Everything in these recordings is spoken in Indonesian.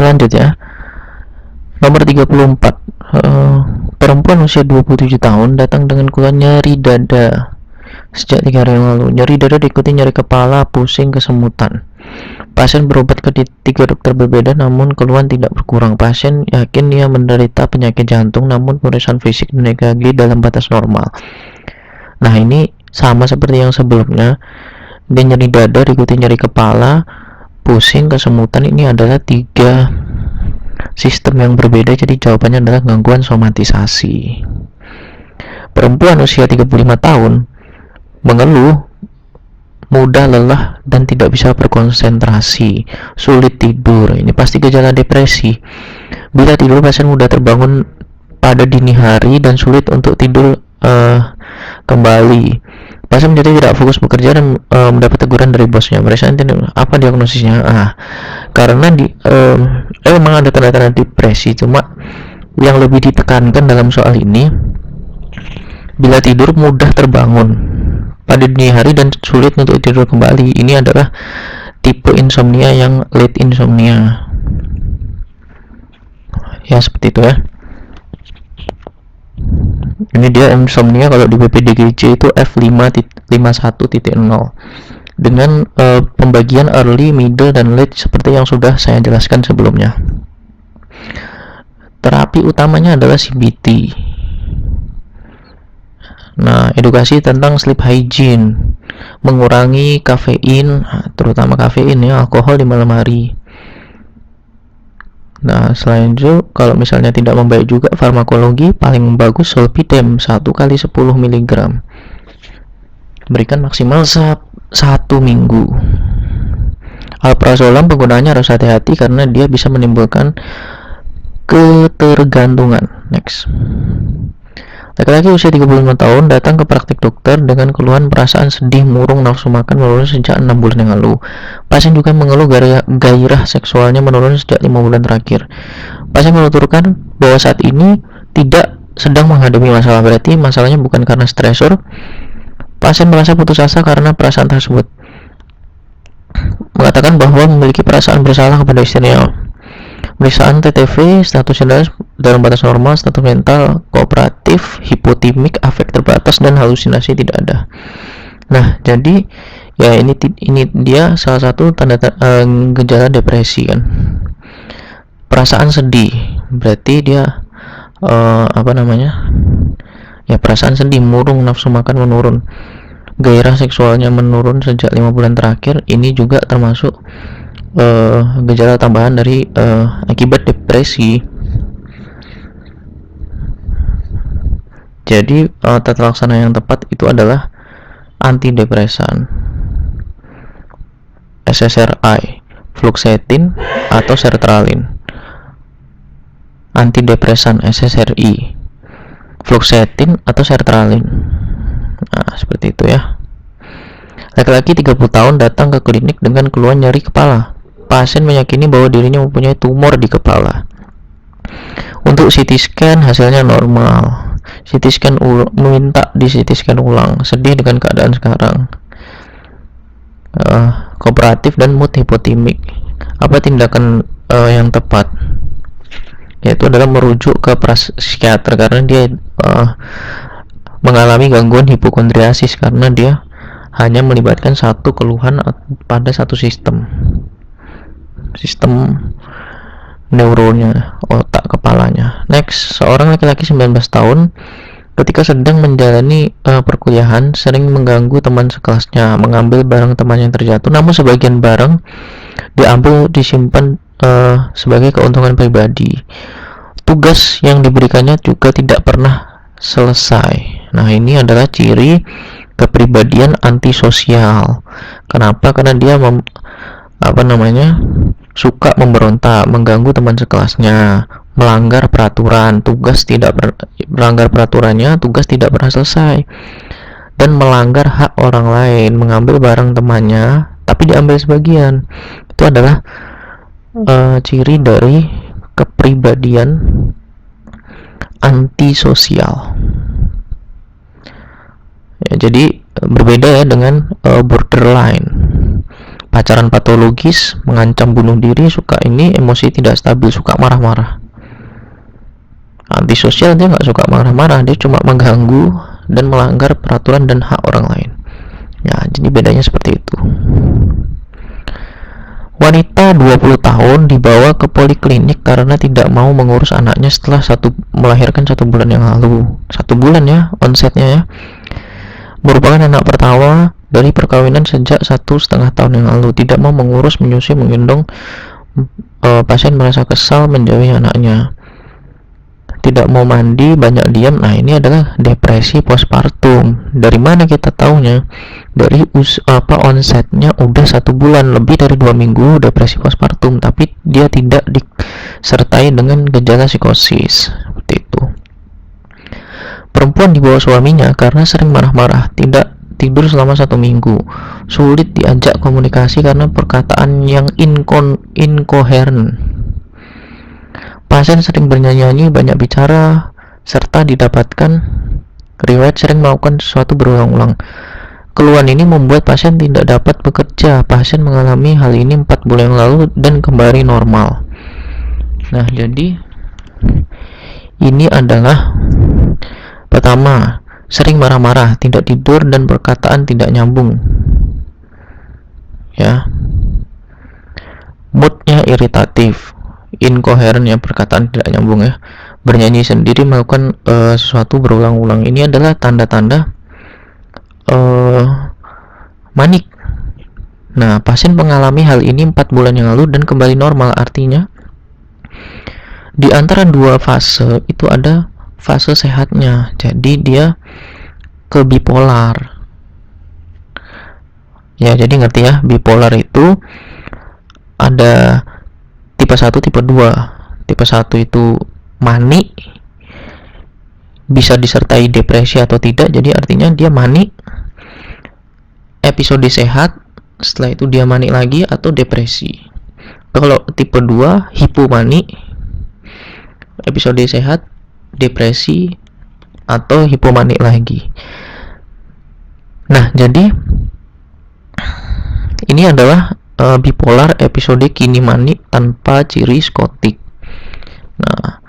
lanjut ya. Nomor 34. Perempuan usia 27 tahun datang dengan keluhan nyeri dada sejak 3 hari yang lalu. Nyeri dada diikuti nyeri kepala, pusing, kesemutan. Pasien berobat ke 3 dokter berbeda namun keluhan tidak berkurang. Pasien yakin ia menderita penyakit jantung namun pemeriksaan fisik dan EKG dalam batas normal. Nah, ini sama seperti yang sebelumnya. Dia nyeri dada diikuti nyeri kepala, pusing, kesemutan. Ini adalah 3 sistem yang berbeda, jadi jawabannya adalah gangguan somatisasi. Perempuan usia 35 tahun mengeluh mudah lelah dan tidak bisa berkonsentrasi, sulit tidur. Ini pasti gejala depresi. Bila tidur, pasien mudah terbangun pada dini hari dan sulit untuk tidur kembali. Pasien menjadi tidak fokus bekerja dan mendapat teguran dari bosnya. Mereka apa diagnosisnya? Karena memang ada tanda-tanda depresi, cuma yang lebih ditekankan dalam soal ini, bila tidur mudah terbangun pada dini hari dan sulit untuk tidur kembali. Ini adalah tipe insomnia yang late insomnia. Ya, seperti itu ya. Ini dia insomnia kalau di BPDGJ itu F5.51.0 dengan pembagian early, middle, dan late seperti yang sudah saya jelaskan sebelumnya. Terapi utamanya adalah CBT. Nah, edukasi tentang sleep hygiene, mengurangi kafein, terutama kafein ya, alkohol di malam hari. Nah, selain itu, kalau misalnya tidak membaik juga, farmakologi paling bagus Zolpidem 1 kali 10 mg. Berikan maksimal 1 minggu. Alprazolam penggunaannya harus hati-hati karena dia bisa menimbulkan ketergantungan. Next. Laki-laki usia 35 tahun datang ke praktik dokter dengan keluhan perasaan sedih, murung, nafsu makan menurun sejak 6 bulan yang lalu. Pasien juga mengeluh gairah seksualnya menurun sejak 5 bulan terakhir. Pasien menuturkan bahwa saat ini tidak sedang menghadapi masalah, berarti masalahnya bukan karena stresor. Pasien merasa putus asa karena perasaan tersebut. Mengatakan bahwa memiliki perasaan bersalah kepada istrinya. Pemeriksaan TTV, status dalam batas normal, status mental kooperatif, hipotimik, afek terbatas, dan halusinasi tidak ada. Nah, jadi ya ini dia salah satu tanda gejala depresi kan. Perasaan sedih, berarti dia ya perasaan sedih, murung, nafsu makan menurun, gairah seksualnya menurun sejak 5 bulan terakhir. Ini juga termasuk gejala tambahan dari akibat depresi. Jadi tata laksana yang tepat itu adalah antidepresan, SSRI, fluoxetine atau sertralin. Antidepresan SSRI, fluoxetine atau sertralin. Nah, seperti itu ya. Laki-laki 30 tahun datang ke klinik dengan keluhan nyeri kepala. Pasien meyakini bahwa dirinya mempunyai tumor di kepala. Untuk CT scan hasilnya normal. CT scan meminta di CT scan ulang. Sedih dengan keadaan sekarang. Kooperatif dan mood hipotimik. Apa tindakan yang tepat? Yaitu adalah merujuk ke psikiater karena dia mengalami gangguan hipokondriasis karena dia hanya melibatkan satu keluhan pada satu sistem neuronnya, otak kepalanya. Next, seorang laki-laki 19 tahun ketika sedang menjalani perkuliahan sering mengganggu teman sekelasnya, mengambil barang teman yang terjatuh, namun sebagian barang disimpan sebagai keuntungan pribadi. Tugas yang diberikannya juga tidak pernah selesai. Nah, ini adalah ciri kepribadian antisosial. Kenapa? Karena dia suka memberontak, mengganggu teman sekelasnya, melanggar peraturan, melanggar peraturannya, tugas tidak pernah selesai, dan melanggar hak orang lain, mengambil barang temannya tapi diambil sebagian. Itu adalah ciri dari kepribadian antisosial. Ya, jadi berbeda ya dengan borderline. pacaran patologis, mengancam bunuh diri, suka ini emosi tidak stabil, suka marah-marah. Antisosial, dia nggak suka marah-marah, dia cuma mengganggu dan melanggar peraturan dan hak orang lain. Ya, jadi bedanya seperti itu. Wanita 20 tahun dibawa ke poliklinik karena tidak mau mengurus anaknya setelah melahirkan 1 bulan yang lalu. 1 bulan ya onsetnya ya. Merupakan anak pertama dari perkawinan sejak 1,5 tahun yang lalu. Tidak mau mengurus, menyusui, menggendong. Pasien merasa kesal menjauhi anaknya. Tidak mau mandi, banyak diam. Nah, ini adalah depresi postpartum. Dari mana kita taunya? Dari onsetnya udah 1 bulan, lebih dari 2 minggu depresi postpartum, tapi dia tidak disertai dengan gejala psikosis. Seperti itu. Perempuan dibawa suaminya karena sering marah-marah, tidak tidur selama 1 minggu, sulit diajak komunikasi karena perkataan yang inkoheren. Pasien sering bernyanyi, banyak bicara, serta didapatkan riwayat sering melakukan sesuatu berulang-ulang. Keluhan ini membuat pasien tidak dapat bekerja. Pasien mengalami hal ini 4 bulan yang lalu dan kembali normal. Nah, jadi ini adalah pertama, sering marah-marah, tidak tidur, dan perkataan tidak nyambung. Ya. Moodnya iritatif, inkoheren ya, perkataan tidak nyambung ya. Bernyanyi sendiri, melakukan sesuatu berulang-ulang. Ini adalah tanda-tanda manik. Nah, pasien mengalami hal ini 4 bulan yang lalu dan kembali normal. Artinya di antara 2 fase itu ada fase sehatnya. Jadi dia ke bipolar. Ya, jadi ngerti ya, bipolar itu ada tipe 1, tipe 2. Tipe 1 itu manik, bisa disertai depresi atau tidak. Jadi artinya dia manik, episode sehat, setelah itu dia manik lagi atau depresi. Kalau tipe 2 hipomanik, episode sehat, depresi atau hipomanik lagi. Nah, jadi ini adalah bipolar episode kini manik tanpa ciri psikotik. Nah,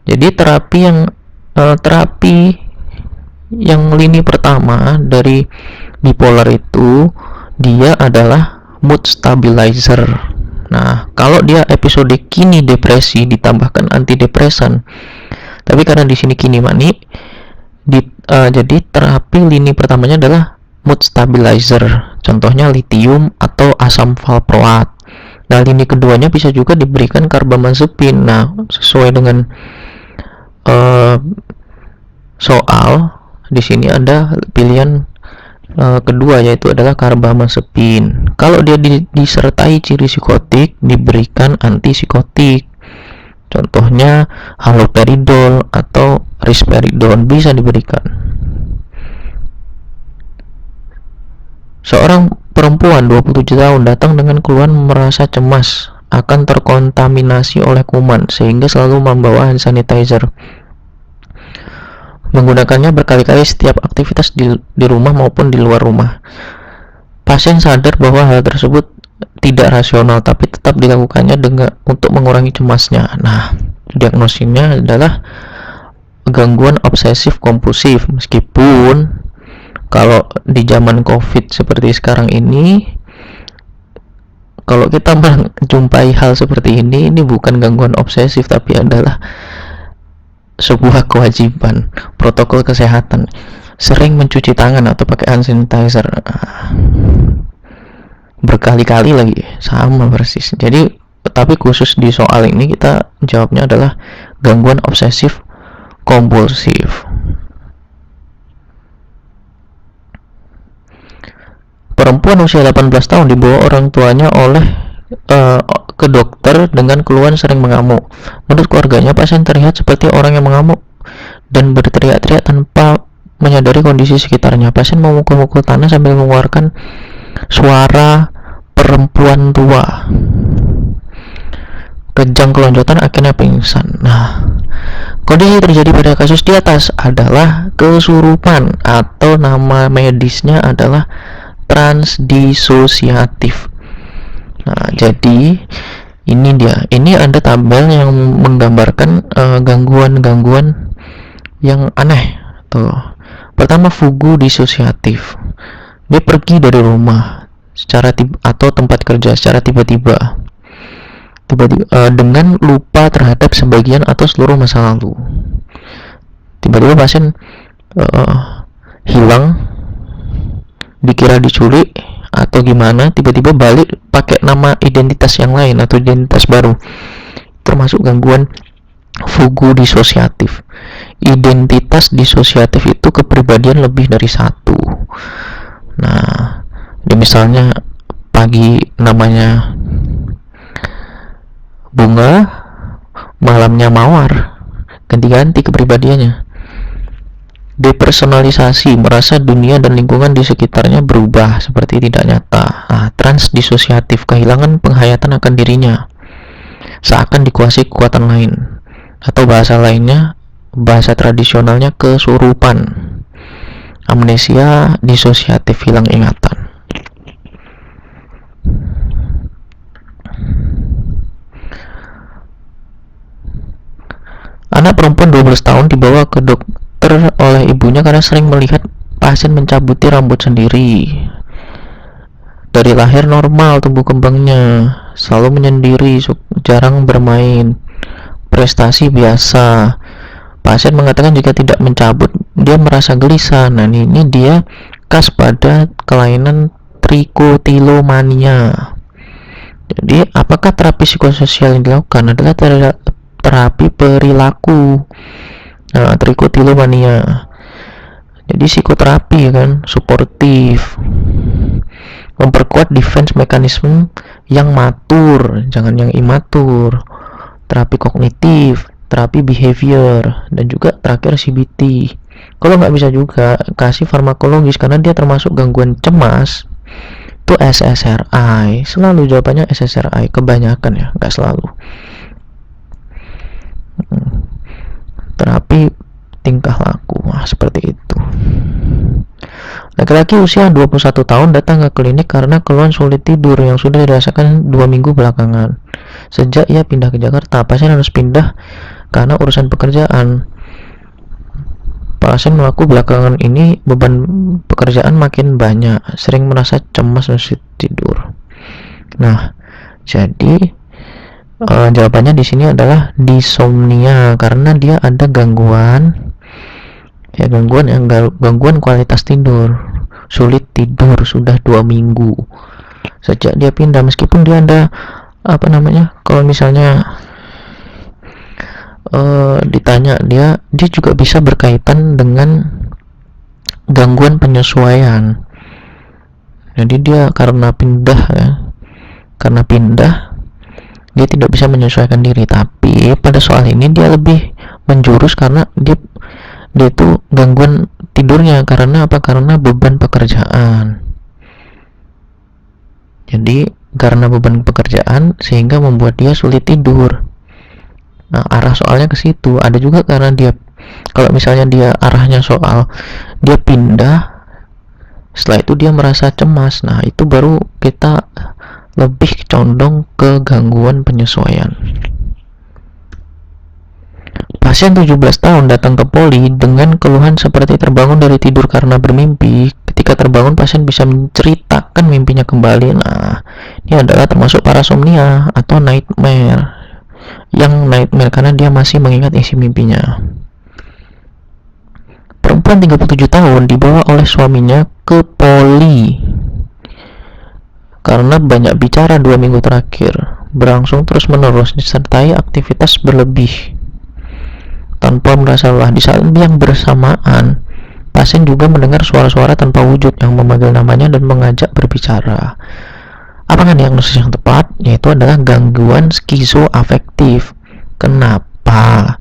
jadi terapi yang lini pertama dari bipolar itu dia adalah mood stabilizer. Nah, kalau dia episode kini depresi ditambahkan antidepresan, tapi karena di sini kini manik, jadi terapi lini pertamanya adalah mood stabilizer. Contohnya litium atau asam valproat. Nah, lini keduanya bisa juga diberikan karbamazepin. Nah, sesuai dengan soal di sini ada pilihan kedua, yaitu adalah karbamazepin. Kalau dia disertai ciri psikotik, diberikan antipsikotik. Contohnya haloperidol atau risperidon bisa diberikan. Seorang perempuan 27 tahun datang dengan keluhan merasa cemas akan terkontaminasi oleh kuman sehingga selalu membawa hand sanitizer. Menggunakannya berkali-kali setiap aktivitas di rumah maupun di luar rumah. Pasien sadar bahwa hal tersebut tidak rasional, tapi tetap dilakukannya untuk mengurangi cemasnya. Nah, diagnosisnya adalah gangguan obsesif kompulsif. Meskipun kalau di zaman COVID seperti sekarang ini, kalau kita menjumpai hal seperti ini bukan gangguan obsesif, tapi adalah sebuah kewajiban protokol kesehatan. Sering mencuci tangan atau pakai hand sanitizer berkali-kali lagi, sama persis. Jadi, tapi khusus di soal ini kita jawabnya adalah gangguan obsesif kompulsif. Perempuan usia 18 tahun dibawa orang tuanya ke dokter dengan keluhan sering mengamuk. Menurut keluarganya, pasien terlihat seperti orang yang mengamuk dan berteriak-teriak tanpa menyadari kondisi sekitarnya. Pasien memukul-mukul tanah sambil mengeluarkan suara perempuan tua. Kejang kelonjotan, akhirnya pingsan. Nah, kondisi terjadi pada kasus di atas adalah kesurupan atau nama medisnya adalah transdisosiatif. Nah, jadi ini ada tabel yang menggambarkan gangguan-gangguan yang aneh tuh. Pertama, fugu disosiatif. Dia pergi dari rumah atau tempat kerja secara tiba-tiba dengan lupa terhadap sebagian atau seluruh masa lalu. Tiba-tiba pasien hilang, dikira diculik atau gimana, tiba-tiba balik pakai nama identitas yang lain atau identitas baru, termasuk gangguan fugu disosiatif. Identitas disosiatif itu kepribadian lebih dari satu. Nah, misalnya pagi namanya Bunga, malamnya Mawar, ganti-ganti kepribadiannya. Depersonalisasi, merasa dunia dan lingkungan di sekitarnya berubah seperti tidak nyata. Nah, transdisosiatif, kehilangan penghayatan akan dirinya, seakan dikuasai kekuatan lain, atau bahasa lainnya, bahasa tradisionalnya kesurupan. Amnesia disosiatif, hilang ingatan. Anak perempuan 12 tahun dibawa ke dokter oleh ibunya karena sering melihat pasien mencabuti rambut sendiri. Dari lahir normal tumbuh kembangnya, selalu menyendiri, jarang bermain, prestasi biasa. Pasien mengatakan jika tidak mencabut, dia merasa gelisah. Nah, ini dia khas pada kelainan trikotilomania. Jadi, apakah terapi psikososial yang dilakukan adalah terapi perilaku? Nah, trikotilomania. Jadi psikoterapi kan, suportif, memperkuat defense mekanisme yang matur, jangan yang imatur. Terapi kognitif, terapi behavior, dan juga terakhir CBT. Kalau nggak bisa juga kasih farmakologis karena dia termasuk gangguan cemas, itu SSRI. Selalu jawabannya SSRI, kebanyakan ya, nggak selalu. Terapi tingkah laku, seperti itu. Laki-laki usia 21 tahun datang ke klinik karena keluhan sulit tidur yang sudah dirasakan 2 minggu belakangan. Sejak ia pindah ke Jakarta, pasien harus pindah karena urusan pekerjaan. Pasien mengaku belakangan ini beban pekerjaan makin banyak, sering merasa cemas dan sulit tidur. Nah, jadi jawabannya di sini adalah disomnia karena dia ada gangguan kualitas tidur, sulit tidur sudah 2 minggu sejak dia pindah. Meskipun dia ada kalau misalnya ditanya, dia juga bisa berkaitan dengan gangguan penyesuaian. Jadi dia karena pindah dia tidak bisa menyesuaikan diri. Tapi pada soal ini dia lebih menjurus karena dia itu gangguan tidurnya karena beban pekerjaan. Jadi karena beban pekerjaan sehingga membuat dia sulit tidur. Nah, arah soalnya ke situ. Ada juga karena dia, kalau misalnya dia arahnya soal dia pindah, setelah itu dia merasa cemas. Nah, itu baru kita lebih condong ke gangguan penyesuaian. Pasien 17 tahun datang ke poli dengan keluhan seperti terbangun dari tidur karena bermimpi. Ketika terbangun, pasien bisa menceritakan mimpinya kembali. Nah, ini adalah termasuk parasomnia atau nightmare. Yang nightmare karena dia masih mengingat isi mimpinya. Perempuan 37 tahun dibawa oleh suaminya ke poli karena banyak bicara 2 minggu terakhir, berlangsung terus-menerus disertai aktivitas berlebih tanpa merasa lelah. Di saat yang bersamaan, pasien juga mendengar suara-suara tanpa wujud yang memanggil namanya dan mengajak berbicara. Apakah diagnosis yang tepat? Yaitu adalah gangguan skizoafektif. Kenapa?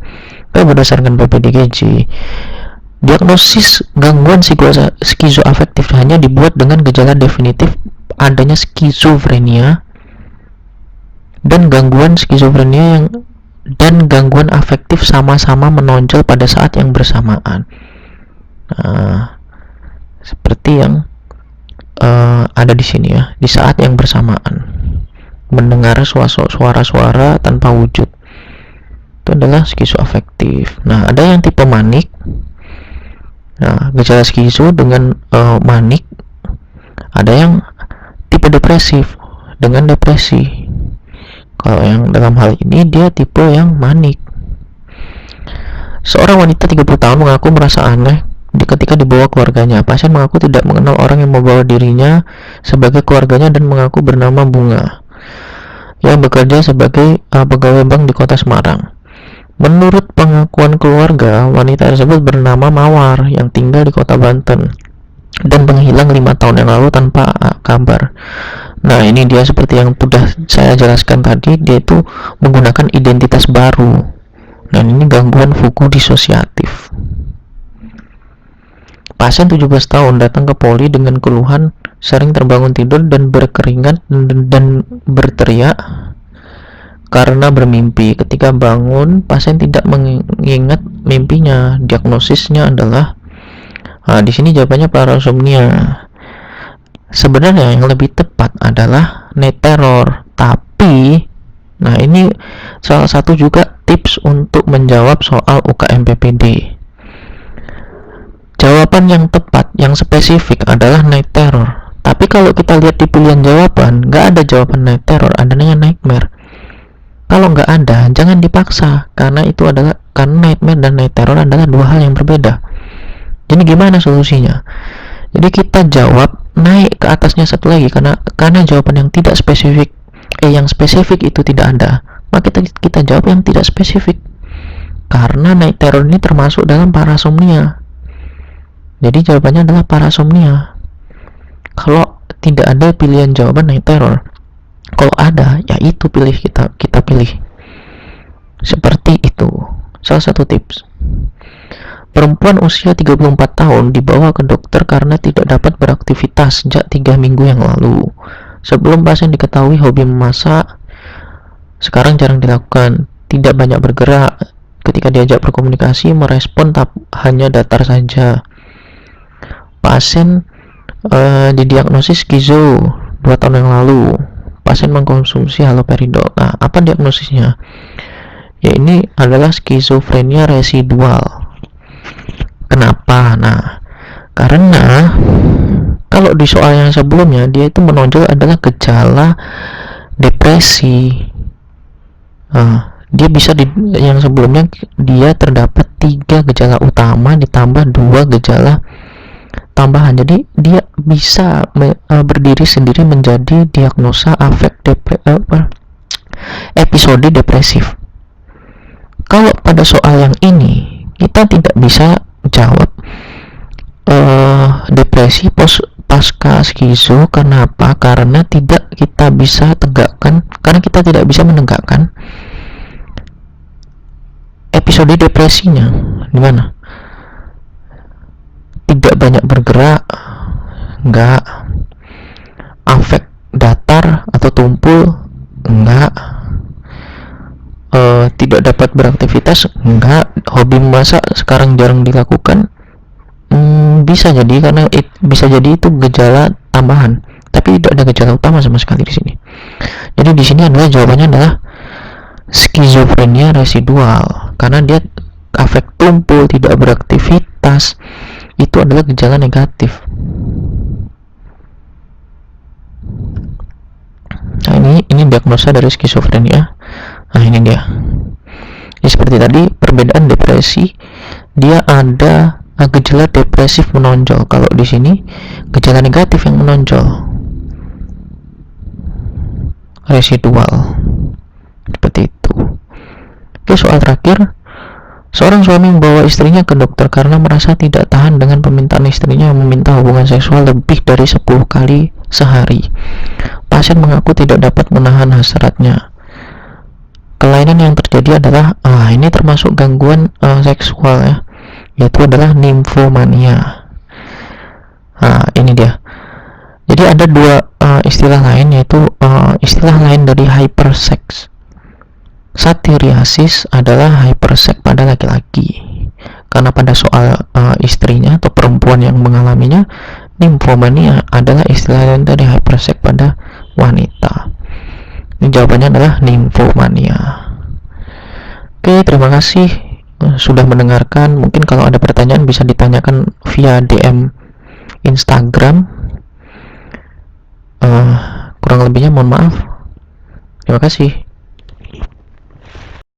Berdasarkan PPDGJ, diagnosis gangguan skizoafektif hanya dibuat dengan gejala definitif adanya skizofrenia dan gangguan skizofrenia dan gangguan afektif sama-sama menonjol pada saat yang bersamaan. Nah, seperti yang ada di sini ya, di saat yang bersamaan. mendengar suara-suara tanpa wujud. Itu adalah skizoafektif. Nah, ada yang tipe manik. Nah, gejala skizo dengan manik. Ada yang tipe depresif dengan depresi. Kalau yang dalam hal ini dia tipe yang manik. Seorang wanita 30 tahun mengaku merasa aneh ketika dibawa keluarganya. Pasien mengaku tidak mengenal orang yang membawa dirinya sebagai keluarganya dan mengaku bernama Bunga, yang bekerja sebagai pegawai bank di kota Semarang. Menurut pengakuan keluarga, wanita tersebut bernama Mawar yang tinggal di kota Banten dan menghilang 5 tahun yang lalu tanpa kabar. Nah, ini dia seperti yang sudah saya jelaskan tadi, dia itu menggunakan identitas baru. Dan ini gangguan fugu disosiatif. Pasien 17 tahun datang ke poli dengan keluhan sering terbangun tidur dan berkeringat dan berteriak karena bermimpi. Ketika bangun, pasien tidak mengingat mimpinya. Diagnosisnya adalah di sini jawabannya parasomnia. Sebenarnya yang lebih tepat adalah night terror, tapi nah ini salah satu juga tips untuk menjawab soal UKM PPD. Jawaban yang tepat, yang spesifik adalah night terror. Tapi kalau kita lihat di pilihan jawaban, nggak ada jawaban night terror, adanya nightmare. Kalau nggak ada, jangan dipaksa, karena nightmare dan night terror adalah dua hal yang berbeda. Jadi gimana solusinya? Jadi kita jawab naik ke atasnya satu lagi, karena jawaban yang tidak spesifik, yang spesifik itu tidak ada, maka kita jawab yang tidak spesifik. Karena night terror ini termasuk dalam parasomnia. Jadi jawabannya adalah parasomnia. Kalau tidak ada pilihan jawaban night terror, kalau ada, ya itu kita pilih. Seperti itu. Salah satu tips. Perempuan usia 34 tahun dibawa ke dokter karena tidak dapat beraktivitas sejak 3 minggu yang lalu. Sebelum pasien diketahui hobi memasak, sekarang jarang dilakukan, tidak banyak bergerak. Ketika diajak berkomunikasi, merespon hanya datar saja. Pasien didiagnosis skizo 2 tahun yang lalu. Pasien mengkonsumsi haloperidol. Nah, apa diagnosisnya? Ya, ini adalah skizofrenia residual. Kenapa? Nah, karena kalau di soal yang sebelumnya dia itu menonjol adalah gejala depresi. Dia bisa yang sebelumnya dia terdapat 3 gejala utama ditambah 2 gejala tambahan. Jadi dia bisa berdiri sendiri menjadi diagnosa episode depresif. Kalau pada soal yang ini kita tidak bisa jawab depresi pasca skizo. Kenapa? Karena tidak kita bisa tegakkan, karena kita tidak bisa menegakkan episode depresinya. Di mana? Tidak banyak bergerak, enggak. Afek datar atau tumpul, enggak. Tidak dapat beraktivitas, enggak. Hobi memasak sekarang jarang dilakukan, bisa jadi karena bisa jadi itu gejala tambahan, tapi tidak ada gejala utama sama sekali di sini. Jadi di sini adalah jawabannya adalah skizofrenia residual, karena dia afek tumpul, tidak beraktivitas, itu adalah gejala negatif. Nah, ini diagnosa dari skizofrenia. Nah, ini dia. Jadi seperti tadi, perbedaan depresi, dia ada gejala depresif menonjol. Kalau di sini gejala negatif yang menonjol, residual. Seperti itu. Oke, soal terakhir. Seorang suami membawa istrinya ke dokter karena merasa tidak tahan dengan permintaan istrinya yang meminta hubungan seksual lebih dari 10 kali sehari. Pasien mengaku tidak dapat menahan hasratnya. Kelainan yang terjadi adalah ini termasuk gangguan seksual ya, yaitu adalah nymphomania. Ini dia. Jadi ada 2 istilah lain, yaitu istilah lain dari hypersex. Satyriasis adalah hypersex pada laki-laki, karena pada soal istrinya atau perempuan yang mengalaminya. Nymphomania adalah istilah lain dari hypersex pada wanita. Ini jawabannya adalah nymphomania. Oke, terima kasih sudah mendengarkan. Mungkin kalau ada pertanyaan bisa ditanyakan via DM Instagram. Kurang lebihnya mohon maaf. Terima kasih.